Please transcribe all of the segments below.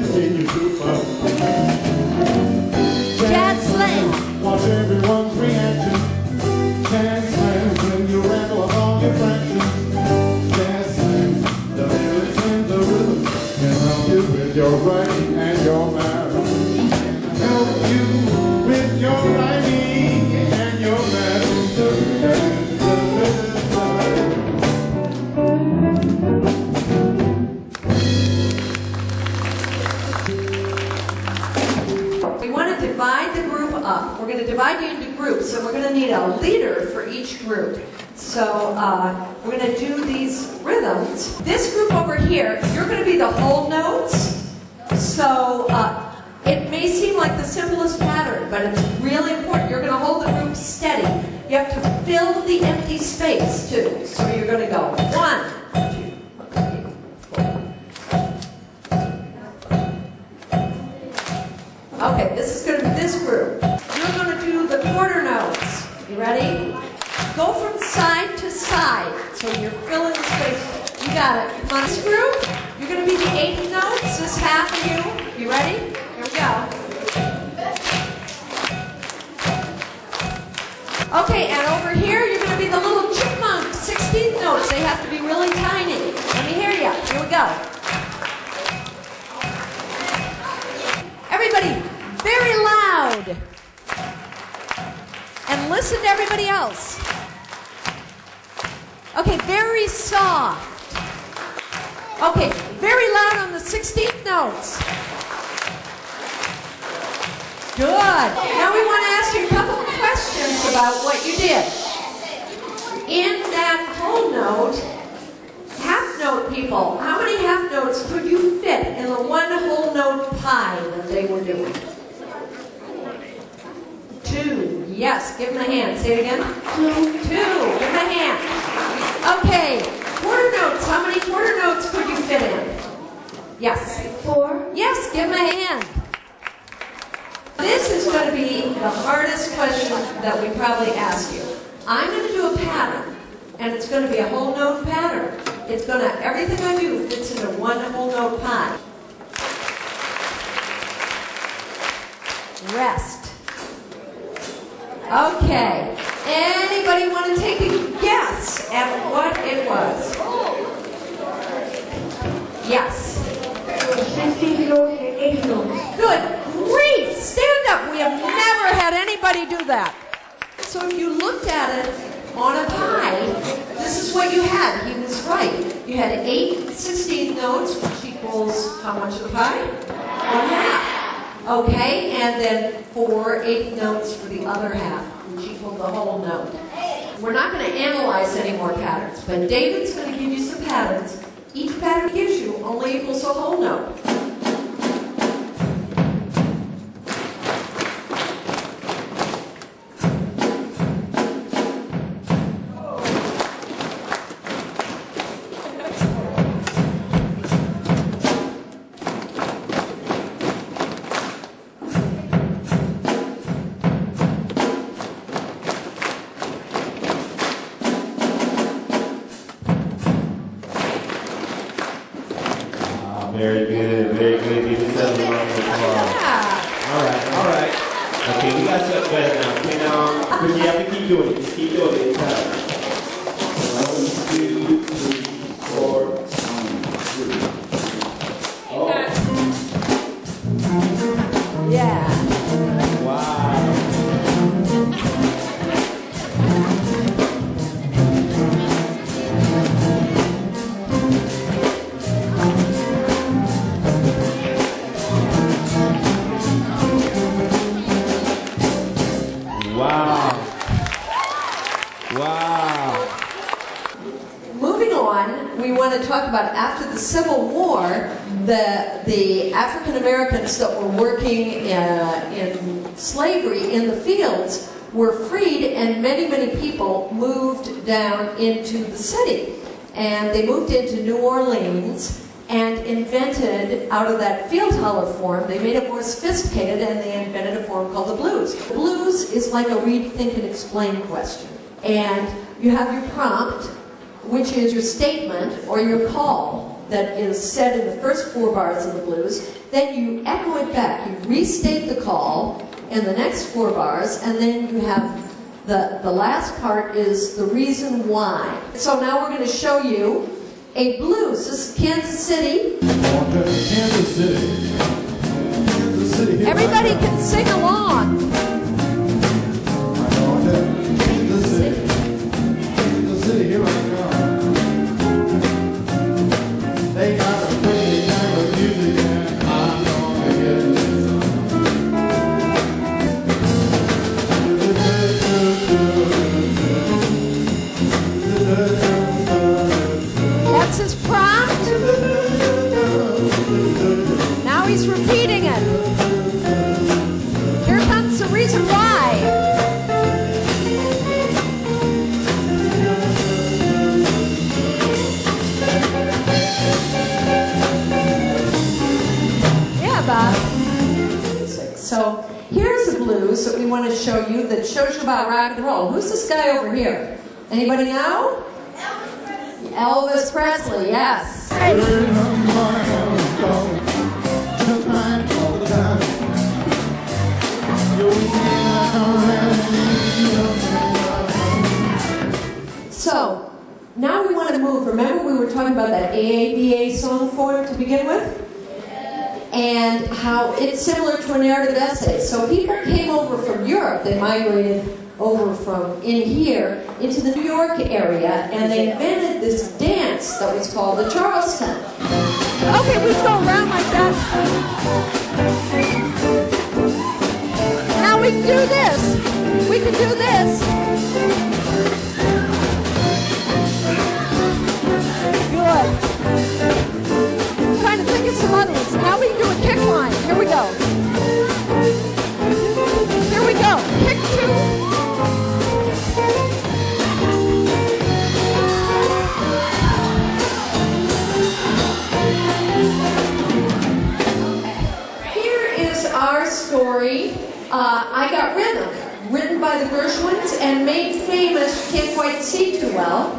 continue to fun. JazzSLAM. Watch everyone's reaction. JazzSLAM, when you rattle along your fractions. JazzSLAM, the lyrics and the rhythm can help you with your writing and your math. Help you with your writing and your math. We want to divide the group up. We're going to divide you into groups, so we're going to need a leader for each group. So we're going to do these rhythms. This group over here, you're going to be the whole notes. So it may seem like the simplest pattern, but it's really important. You're going to hold the group steady. You have to fill the empty space too. So you're going to go 1, 2, 3, 4. Okay, this is going to be this group. You're going to do the quarter notes. You ready? Go from side to side. So you're filling the space. You got it. Come on, screw. You're going to be the 8 notes. This half of you. You ready? Here we go. Okay, and over here, you're going to be the little chipmunk 16th notes. They have to be really tiny. Let me hear you. Here we go. Everybody, very loud. And listen to everybody else. Okay, very soft. Okay, very loud on the 16th notes. Good. Now we want to ask you a couple of questions about what you did. In that whole note, half note people, how many half notes could you fit in the one whole note pie that they were doing? 2. Yes, give them a hand. Say it again. 2. Give them a hand. Okay, quarter notes. How many quarter notes could you fit in? Yes. 4. Yes, give them a hand. This is going to be the hardest question that we probably ask you. I'm going to do a pattern, and it's going to be a whole note pattern. It's going to, everything I do fits into one whole note pie. Rest. Okay. Anybody want to take a guess at what it was? Yes. 16 notes and 8 notes. Good. Great. Stand up. We have never had anybody do that. So if you looked at it on a pie, this is what you had. He was right. You had 8 16th notes, which equals how much of the pie? 1/2. Okay, and then 4 8th notes for the other half, which equal the whole note. We're not going to analyze any more patterns, but David's going to give you some patterns. Each pattern gives you only equals a whole note. Very good, very good. Give yourself a round of applause. All right. Okay, we got something better now. Okay, now, Chris, you have to keep doing it. Just keep doing it. 1, 2, 3, 4, 5. Oh. Yeah. Wow. Wow. Moving on, we want to talk about after the Civil War, the African Americans that were working in slavery in the fields were freed, and many people moved down into the city. And they moved into New Orleans and invented, out of that field holler form, they made it more sophisticated, and they invented a form called the blues. The blues is like a read, think, and explain question. And you have your prompt, which is your statement or your call, that is said in the first 4 bars of the blues. Then you echo it back. You restate the call in the next 4 bars, and then you have the last part is the reason why. So now we're going to show you a blues. This is Kansas City. Kansas City. Kansas City. Everybody can sing along. Kansas City. Kansas City, here I come. They got a pretty kind of music and I'm gonna get it. That's his prompt. Now he's repeating it. Here comes the reason why. Yeah, Bob. So here's the blues that we want to show you that shows you about rock and roll. Who's this guy over here? Anybody know? Elvis Presley, yes. So, now we want to move. Remember we were talking about that AABA song form to begin with? And how it's similar to a narrative essay. So people came over from Europe, they migrated over from in here into the New York area, and they invented this dance that was called the Charleston. Okay, we go around like that. Now we can do this. We can do this. Good. I'm trying to think of some other ones. Now we can do a kick line. Here we go. Here we go. Kick 2. Story, I Got Rhythm, written by the Gershwins and made famous, you can't quite see too well,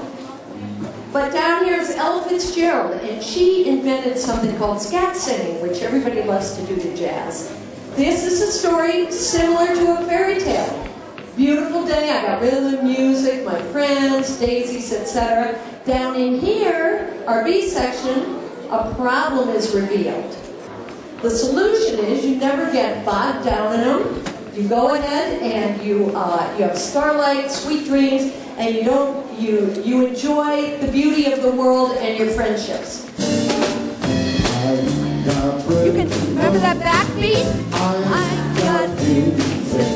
but down here is Ella Fitzgerald, and she invented something called scat singing, which everybody loves to do to jazz. This is a story similar to a fairy tale. Beautiful day, I got rhythm, music, my friends, daisies, etc. Down in here, our B section, a problem is revealed. The solution is you never get bogged down in them. You go ahead and you have starlight, sweet dreams, and you enjoy the beauty of the world and your friendships. You can remember that backbeat? I got music.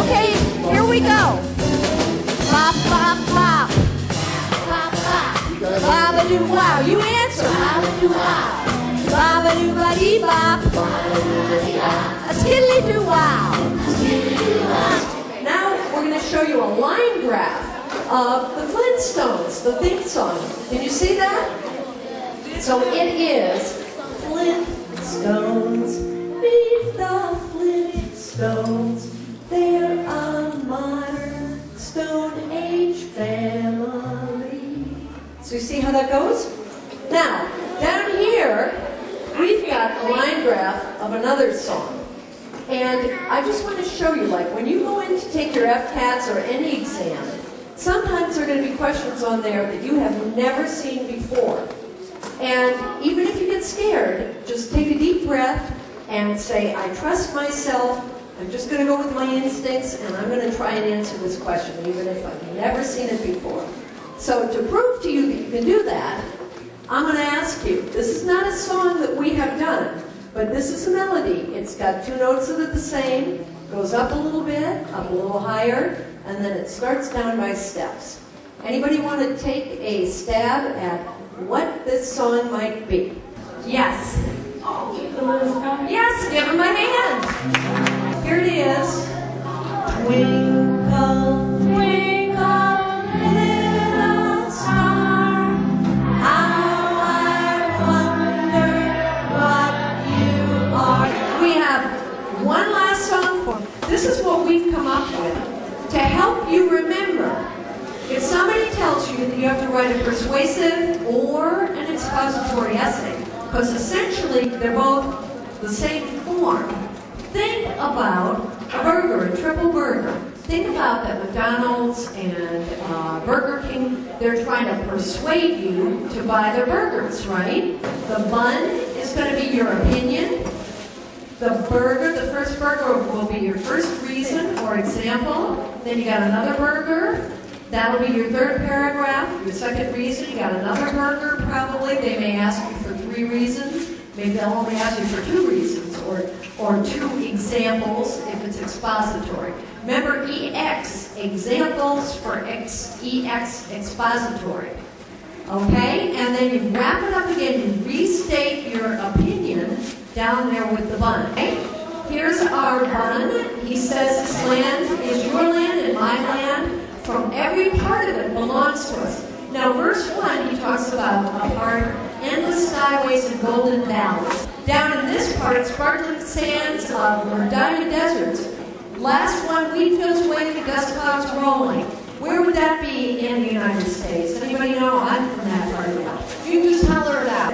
Okay, here we go. Bop, bop, bop. Baba-doo-wow, you answer. Baba-doo-wow. Baba-doo-ba-dee-bop. A skiddly-doo-wow. Now we're going to show you a line graph of the Flintstones, the theme song. Can you see that? So it is Flintstones, meet the Flintstones. They're a modern Stone Age family. So you see how that goes? Now, down here, we've got a line graph of another song. And I just want to show you, like, when you go in to take your FCATs or any exam, sometimes there are going to be questions on there that you have never seen before. And even if you get scared, just take a deep breath and say, I trust myself, I'm just going to go with my instincts, and I'm going to try and answer this question, even if I've never seen it before. So to prove to you that you can do that, I'm going to ask you, this is not a song that we have done, but this is a melody. It's got 2 notes that are the same, goes up a little bit, up a little higher, and then it starts down by steps. Anybody want to take a stab at what this song might be? Yes. Yes, give him a hand. Here it is. Twinkle, twinkle, little star, how I wonder what you are. We have one last song for him. This is what we've come up with to help you remember If somebody tells you that you have to write a persuasive or an expository essay, because essentially they're both the same form, think about a burger, a triple burger. Think about that McDonald's and Burger King, they're trying to persuade you to buy their burgers, right? The bun is going to be your opinion. The burger, the first burger will be your first reason or example. Then you got another burger. That'll be your third paragraph. Your second reason, you got another burger probably. They may ask you for 3 reasons. Maybe they'll only ask you for 2 reasons or 2 examples if it's expository. Remember EX, examples for EX, expository. Okay? And then you wrap it up again. You restate your opinion down there with the bun. Okay? Here's our bun. He says this land is your land and my land. From every part of it belongs to us. Now, verse 1, he talks about a part, endless skyways and golden valleys. Down in this part, sparkling sands or diamond deserts. Last one, wheat fields waving, dust clouds rolling. Where would that be in the United States? Anybody know? I'm from that part of it. You can just holler it out.